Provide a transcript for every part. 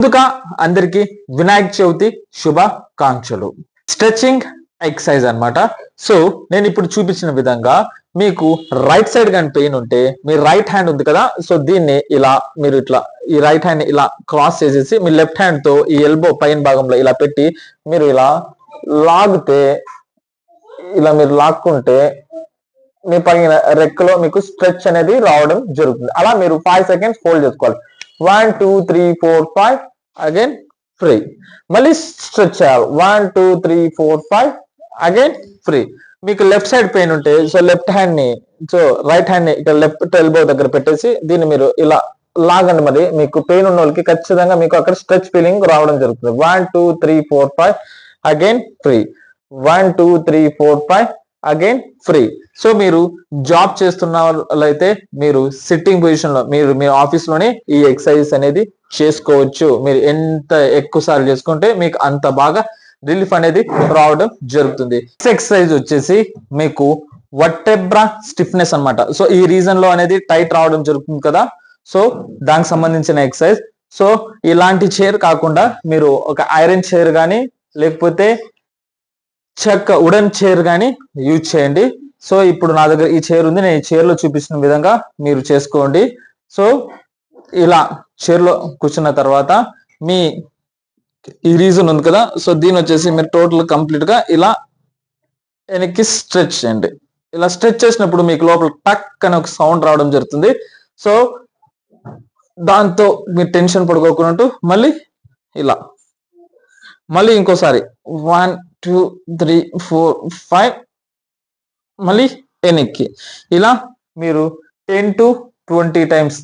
ముందుగా అందరికి వినాయక చవితి శుభాకాంక్షలు. స్ట్రెచింగ్ ఎక్సర్సైజ్ అన్నమాట. సో నేను ఇప్పుడు చూపించిన విధంగా మీకు రైట్ సైడ్ కానీ పెయిన్ ఉంటే మీ రైట్ హ్యాండ్ ఉంది కదా, సో దీన్ని ఇలా మీరు ఇట్లా ఈ రైట్ హ్యాండ్ ఇలా క్రాస్ చేసేసి మీ లెఫ్ట్ హ్యాండ్ తో ఈ ఎల్బో పైన భాగంలో ఇలా పెట్టి మీరు ఇలా లాగితే, ఇలా మీరు లాక్కుంటే మీ పైన రెక్కలో మీకు స్ట్రెచ్ అనేది రావడం జరుగుతుంది. అలా మీరు 5 సెకండ్స్ హోల్డ్ చేసుకోవాలి. 1 2 3 4 5 అగైన్ ఫ్రీ. మళ్ళీ స్ట్రెచ్ చేయాలి. 1 2 3 4 5 అగైన్ ఫ్రీ. మీకు లెఫ్ట్ సైడ్ పెయిన్ ఉంటే సో లెఫ్ట్ హ్యాండ్ ని, సో రైట్ హ్యాండ్ ని ఇక్కడ లెఫ్ట్ ఎల్బో దగ్గర పెట్టేసి దీన్ని మీరు ఇలా లాగండి. మరి మీకు పెయిన్ ఉన్న వాళ్ళకి ఖచ్చితంగా మీకు అక్కడ స్ట్రెచ్ ఫీలింగ్ రావడం జరుగుతుంది. 1 2 3 4 5 again free. 1 2 3 4 5 again free. So మీరు జాబ్ చేస్తున్న వాళ్ళైతే మీరు సిట్టింగ్ పొజిషన్ లో మీరు మీ ఆఫీస్ లోనే ఈ ఎక్సర్సైజ్ అనేది చేసుకోవచ్చు. మీరు ఎంత ఎక్కువ సార్లు చేసుకుంటే మీకు అంత బాగా రిలీఫ్ అనేది రావడం జరుగుతుంది. ఎక్సర్సైజ్ వచ్చేసి మీకు వర్టెబ్రా స్టిఫ్నెస్ అన్నమాట. సో ఈ రీజన్ లో అనేది టైట్ రావడం జరుగుతుంది కదా, సో దానికి సంబంధించిన ఎక్సర్సైజ్. సో ఇలాంటి చైర్ కాకుండా మీరు ఒక ఐరన్ చైర్ కానీ లేకపోతే చెక్క వుడెన్ చైర్ కానీ యూజ్ చేయండి. సో ఇప్పుడు నా దగ్గర ఈ చైర్ ఉంది, నేను ఈ చైర్ లో చూపించిన విధంగా మీరు చేసుకోండి. సో ఇలా చైర్ లో కూర్చున్న తర్వాత మీ ఈ రీజన్ ఉంది కదా, సో దీని వచ్చేసి మీరు టోటల్ కంప్లీట్ గా ఇలా వెనక్కి స్ట్రెచ్ చేయండి. ఇలా స్ట్రెచ్ చేసినప్పుడు మీకు లోపల టక్ అని ఒక సౌండ్ రావడం జరుగుతుంది. సో దాంతో మీరు టెన్షన్ పడుకోకుండా మళ్ళీ ఇలా మళ్ళీ ఇంకోసారి 1 2 3 4 5 మళ్ళీ వెనక్కి ఇలా మీరు 10 to 20 టైమ్స్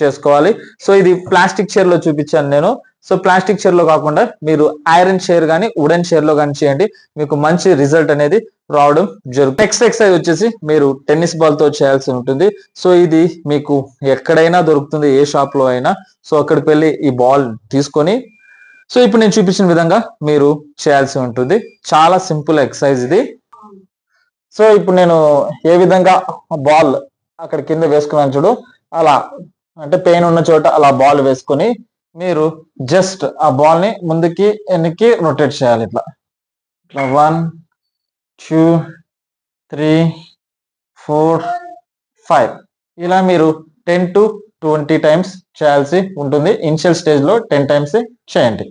చేసుకోవాలి. సో ఇది ప్లాస్టిక్ చైర్ లో చూపించాను నేను. సో ప్లాస్టిక్ చైర్ లో కాకుండా మీరు ఐరన్ చైర్ కానీ వుడెన్ చైర్ లో కానీ చేయండి, మీకు మంచి రిజల్ట్ అనేది రావడం జరుగుతుంది. నెక్స్ట్ ఎక్సర్సైజ్ వచ్చేసి మీరు టెన్నిస్ బాల్ తో చేయాల్సి ఉంటుంది. సో ఇది మీకు ఎక్కడైనా దొరుకుతుంది, ఏ షాప్ లో అయినా. సో అక్కడికి వెళ్ళి ఈ బాల్ తీసుకొని సో ఇప్పుడు నేను చూపించిన విధంగా మీరు చేయాల్సి ఉంటుంది. చాలా సింపుల్ ఎక్సర్సైజ్ ఇది. సో ఇప్పుడు నేను ఏ విధంగా బాల్ అక్కడ కింద వేసుకున్నాను చూడు, అలా అంటే పెయిన్ ఉన్న చోట అలా బాల్ వేసుకొని మీరు జస్ట్ ఆ బాల్ ని ముందుకి వెనక్కి రొటేట్ చేయాలి. ఇట్లా 1 2 3 4 5 ఇలా మీరు 10 to 20 టైమ్స్ చేయాల్సి ఉంటుంది. ఇనిషియల్ స్టేజ్ లో 10 టైమ్స్ చేయండి.